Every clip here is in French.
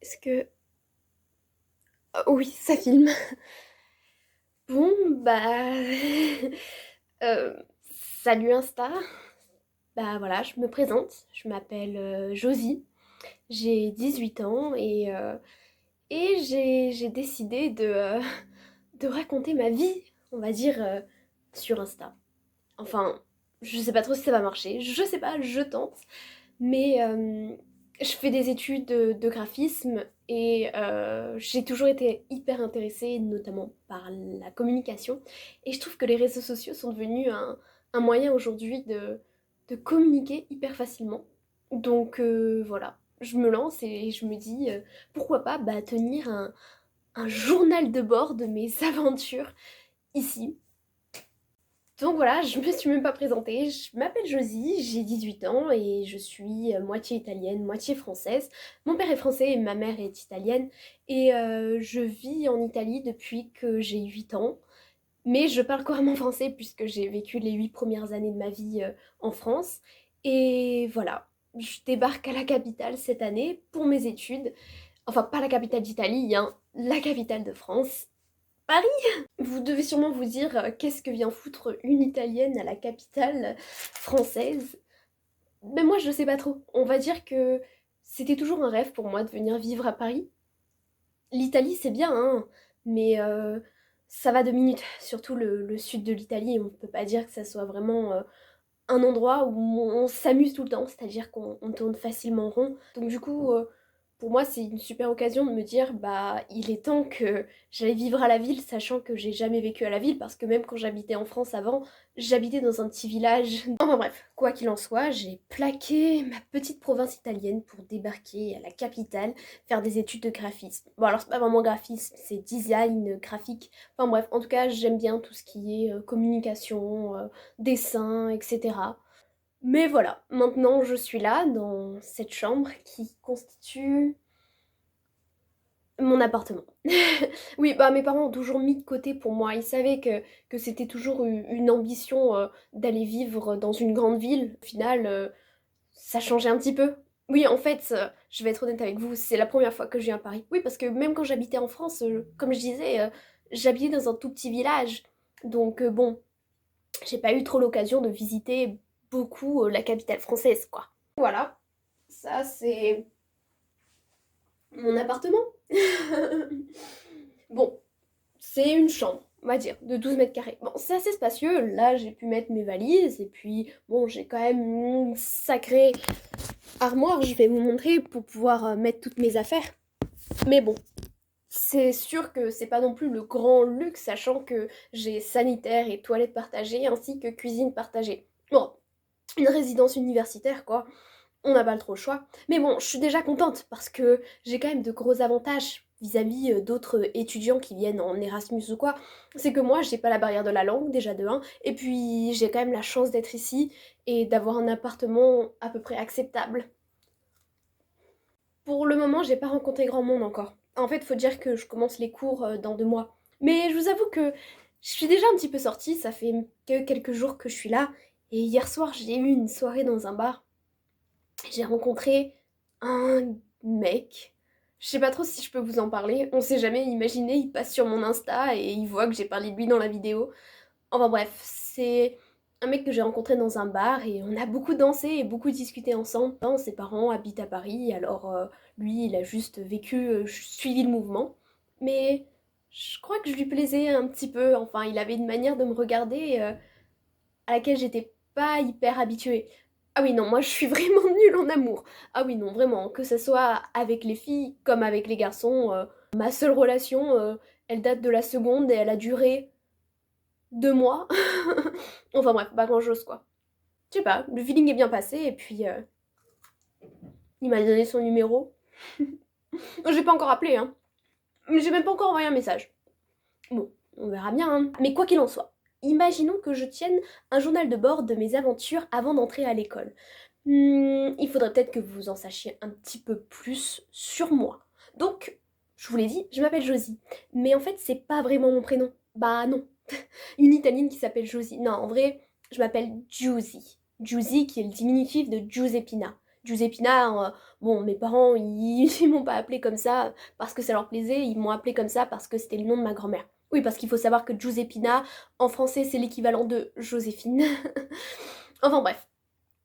Est-ce que... oui, ça filme. Bon, bah... euh, salut Insta. Bah voilà, je me présente. Je m'appelle Josie. J'ai 18 ans et j'ai décidé de raconter ma vie, on va dire, sur Insta. Enfin, je sais pas trop si ça va marcher. Je sais pas, je tente. Mais je fais des études de graphisme et j'ai toujours été hyper intéressée, notamment par la communication. Et je trouve que les réseaux sociaux sont devenus un moyen aujourd'hui de communiquer hyper facilement. Donc voilà, je me lance et je me dis pourquoi pas tenir un journal de bord de mes aventures ici. Donc voilà, je me suis même pas présentée. Je m'appelle Josie, j'ai 18 ans et je suis moitié italienne, moitié française. Mon père est français et ma mère est italienne. Et je vis en Italie depuis que j'ai 8 ans. Mais je parle couramment français puisque j'ai vécu les 8 premières années de ma vie en France. Et voilà, je débarque à la capitale cette année pour mes études. Enfin, pas la capitale d'Italie, hein, la capitale de France. Paris. Vous devez sûrement vous dire qu'est-ce que vient foutre une Italienne à la capitale française. Mais moi je sais pas trop. On va dire que c'était toujours un rêve pour moi de venir vivre à Paris. L'Italie c'est bien, hein, mais ça va 2 minutes. Surtout le sud de l'Italie, on peut pas dire que ça soit vraiment un endroit où on s'amuse tout le temps, c'est-à-dire qu'on tourne facilement rond. Donc du coup, pour moi, c'est une super occasion de me dire, bah, il est temps que j'aille vivre à la ville, sachant que j'ai jamais vécu à la ville, parce que même quand j'habitais en France avant, j'habitais dans un petit village. Enfin bref, quoi qu'il en soit, j'ai plaqué ma petite province italienne pour débarquer à la capitale, faire des études de graphisme. Bon alors c'est pas vraiment graphisme, c'est design graphique. Enfin bref, en tout cas, j'aime bien tout ce qui est communication, dessin, etc. Mais voilà, maintenant je suis là, dans cette chambre qui constitue mon appartement. Oui, bah mes parents ont toujours mis de côté pour moi. Ils savaient que c'était toujours une ambition d'aller vivre dans une grande ville. Au final, ça changeait un petit peu. Oui, en fait, je vais être honnête avec vous, c'est la première fois que je viens à Paris. Oui, parce que même quand j'habitais en France, comme je disais, j'habitais dans un tout petit village. Donc bon, j'ai pas eu trop l'occasion de visiter beaucoup la capitale française, quoi. Voilà, ça c'est mon appartement. Bon, c'est une chambre, on va dire, de 12 mètres carrés. Bon, c'est assez spacieux, là j'ai pu mettre mes valises, et puis bon, j'ai quand même une sacrée armoire, je vais vous montrer, pour pouvoir mettre toutes mes affaires. Mais bon, c'est sûr que c'est pas non plus le grand luxe, sachant que j'ai sanitaire et toilettes partagées, ainsi que cuisine partagée. Bon, une résidence universitaire, quoi. On n'a pas trop le choix. Mais bon, je suis déjà contente parce que j'ai quand même de gros avantages vis-à-vis d'autres étudiants qui viennent en Erasmus ou quoi. C'est que moi, j'ai pas la barrière de la langue, déjà de 1, et puis j'ai quand même la chance d'être ici et d'avoir un appartement à peu près acceptable. Pour le moment, j'ai pas rencontré grand monde encore. En fait, faut dire que je commence les cours dans 2 mois. Mais je vous avoue que je suis déjà un petit peu sortie, ça fait que quelques jours que je suis là, et hier soir, j'ai eu une soirée dans un bar. J'ai rencontré un mec. Je sais pas trop si je peux vous en parler. On sait jamais, imaginez, il passe sur mon Insta et il voit que j'ai parlé de lui dans la vidéo. Enfin bref, c'est un mec que j'ai rencontré dans un bar et on a beaucoup dansé et beaucoup discuté ensemble. Ses parents habitent à Paris, alors lui, il a juste vécu, suivi le mouvement. Mais je crois que je lui plaisais un petit peu. Enfin, il avait une manière de me regarder à laquelle j'étais pas hyper habituée. Ah oui, non, moi je suis vraiment nulle en amour. Ah oui, non, vraiment, que ce soit avec les filles comme avec les garçons, ma seule relation, elle date de la seconde et elle a duré 2 mois. Enfin bref, pas grand-chose quoi. Je sais pas, le feeling est bien passé et puis il m'a donné son numéro. J'ai pas encore appelé, hein. J'ai même pas encore envoyé un message. Bon, on verra bien, hein. Mais quoi qu'il en soit, imaginons que je tienne un journal de bord de mes aventures avant d'entrer à l'école. Il faudrait peut-être que vous en sachiez un petit peu plus sur moi. Donc, je vous l'ai dit, je m'appelle Josie. Mais en fait, c'est pas vraiment mon prénom. Bah non. Une italienne qui s'appelle Josie. Non, en vrai, je m'appelle Giusy. Giusy qui est le diminutif de Giuseppina. Giuseppina, bon, mes parents, ils m'ont pas appelée comme ça parce que ça leur plaisait, ils m'ont appelée comme ça parce que c'était le nom de ma grand-mère. Oui, parce qu'il faut savoir que Giuseppina, en français, c'est l'équivalent de Joséphine. Enfin bref.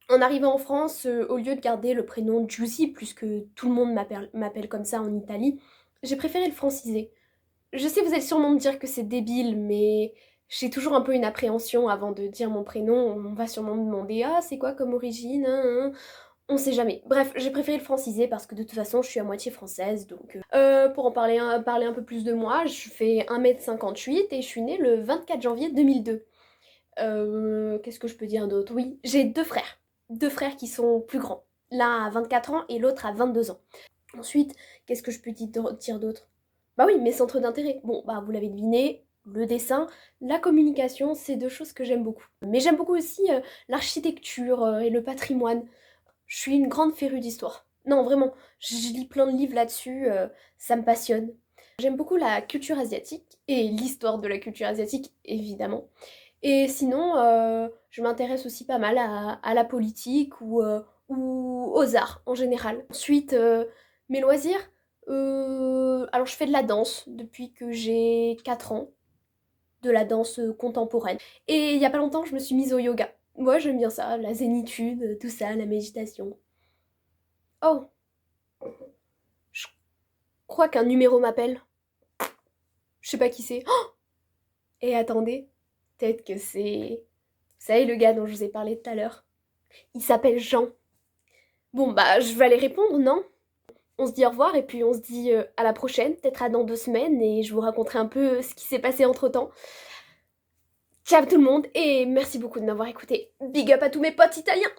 En arrivant en France, au lieu de garder le prénom Giusy, puisque tout le monde m'appelle comme ça en Italie, j'ai préféré le franciser. Je sais, vous allez sûrement me dire que c'est débile, mais j'ai toujours un peu une appréhension avant de dire mon prénom. On va sûrement me demander ah, c'est quoi comme origine, hein, hein. On sait jamais. Bref, j'ai préféré le franciser parce que de toute façon, je suis à moitié française. Donc, pour en parler un peu plus de moi, je fais 1,58 m et je suis née le 24 janvier 2002. Qu'est-ce que je peux dire d'autre? Oui, j'ai deux frères. Deux frères qui sont plus grands. L'un a 24 ans et l'autre a 22 ans. Ensuite, qu'est-ce que je peux dire d'autre? Bah oui, mes centres d'intérêt. Bon, bah vous l'avez deviné, le dessin, la communication, c'est deux choses que j'aime beaucoup. Mais j'aime beaucoup aussi l'architecture et le patrimoine. Je suis une grande férue d'histoire. Non, vraiment, je lis plein de livres là-dessus, ça me passionne. J'aime beaucoup la culture asiatique et l'histoire de la culture asiatique, évidemment. Et sinon, je m'intéresse aussi pas mal à la politique ou aux arts en général. Ensuite, mes loisirs, alors je fais de la danse depuis que j'ai 4 ans, de la danse contemporaine. Et il y a pas longtemps, je me suis mise au yoga. Moi, j'aime bien ça, la zénitude, tout ça, la méditation. Oh, je crois qu'un numéro m'appelle. Je sais pas qui c'est. Oh, et attendez, peut-être que c'est... Vous savez, le gars dont je vous ai parlé tout à l'heure. Il s'appelle Jean. Bon, bah, je vais aller répondre, non? On se dit au revoir et puis on se dit à la prochaine, peut-être à dans 2 semaines, et je vous raconterai un peu ce qui s'est passé entre-temps. Ciao tout le monde et merci beaucoup de m'avoir écouté. Big up à tous mes potes italiens!